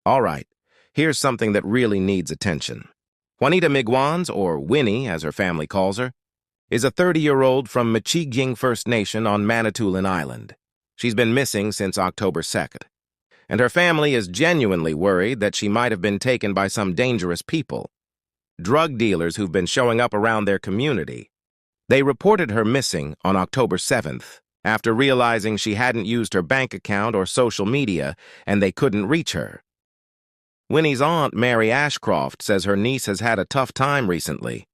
All right, here's something that really needs attention. Juanita Migwans, or Winnie as her family calls her, is a 30-year-old from Michigan First Nation on Manitoulin Island. She's been missing since October 2nd, and her family is genuinely worried that she might have been taken by some dangerous people, drug dealers who've been showing up around their community. They reported her missing on October 7th after realizing she hadn't used her bank account or social media and they couldn't reach her. Winnie's aunt, Mary Ashcroft, says her niece has had a tough time recently.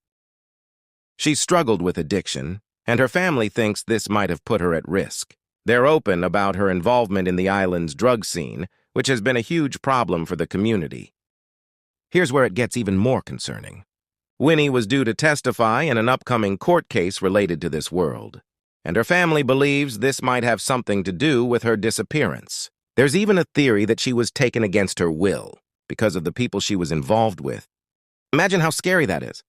She's struggled with addiction, and her family thinks this might have put her at risk. They're open about her involvement in the island's drug scene, which has been a huge problem for the community. Here's where it gets even more concerning. Winnie was due to testify in an upcoming court case related to this world, and her family believes this might have something to do with her disappearance. There's even a theory that she was taken against her will because of the people she was involved with. Imagine how scary that is.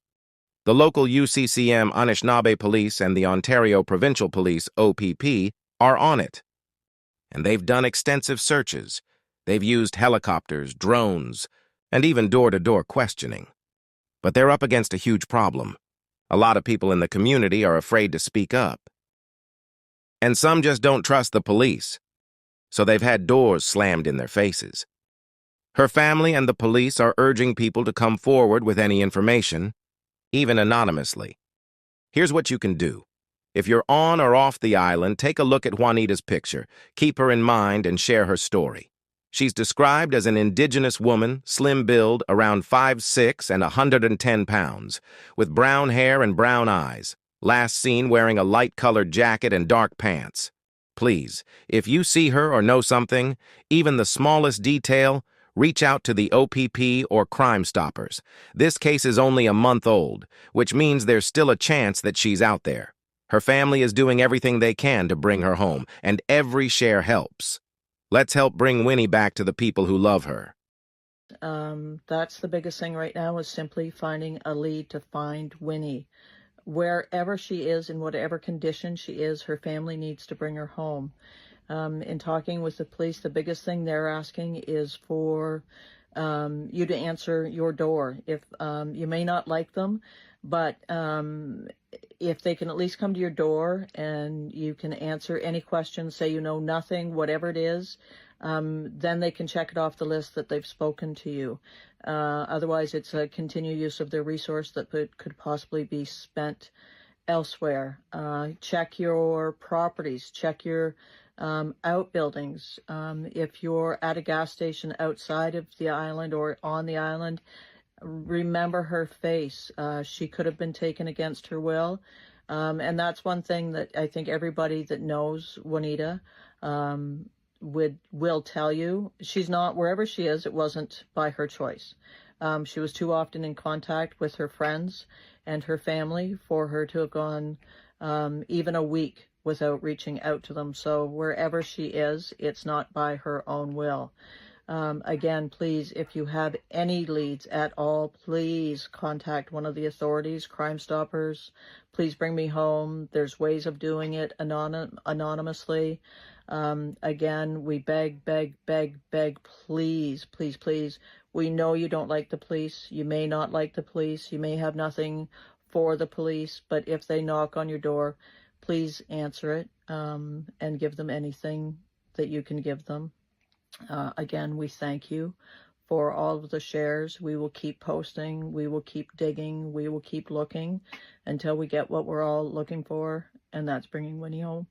The local UCCM Anishinaabe Police and the Ontario Provincial Police, OPP, are on it. And they've done extensive searches. They've used helicopters, drones, and even door-to-door questioning. But they're up against a huge problem. A lot of people in the community are afraid to speak up. And some just don't trust the police. So they've had doors slammed in their faces. Her family and the police are urging people to come forward with any information, even anonymously. Here's what you can do. If you're on or off the island, take a look at Juanita's picture, keep her in mind, and share her story. She's described as an indigenous woman, slim build, around 5'6" and 110 pounds, with brown hair and brown eyes, last seen wearing a light-colored jacket and dark pants. Please, if you see her or know something, even the smallest detail, reach out to the OPP or Crime Stoppers. This case is only a month old, which means there's still a chance that she's out there. Her family is doing everything they can to bring her home, and every share helps. Let's help bring Winnie back to the people who love her. That's the biggest thing right now, is simply finding a lead to find Winnie. Wherever she is, in whatever condition she is, her family needs to bring her home. In talking with the police, the biggest thing they're asking is for you to answer your door. If you may not like them, but if they can at least come to your door and you can answer any questions, say you know nothing, whatever it is, then they can check it off the list that they've spoken to you. Otherwise, it's a continued use of their resource that could possibly be spent elsewhere. Check your properties, check your outbuildings. If you're at a gas station outside of the island or on the island, remember her face. She could have been taken against her will. And that's one thing that I think everybody that knows Juanita will tell you. She's not, wherever she is, it wasn't by her choice. She was too often in contact with her friends and her family for her to have gone even a week without reaching out to them. So wherever she is, it's not by her own will. Again, please, if you have any leads at all, please contact one of the authorities, Crime Stoppers. Please bring me home. There's ways of doing it anonymously. Again, we beg, please, please, please. We know you don't like the police. You may not like the police. You may have nothing for the police, but if they knock on your door, please answer it and give them anything that you can give them. Again, we thank you for all of the shares. We will keep posting. We will keep digging. We will keep looking until we get what we're all looking for, and that's bringing Winnie home.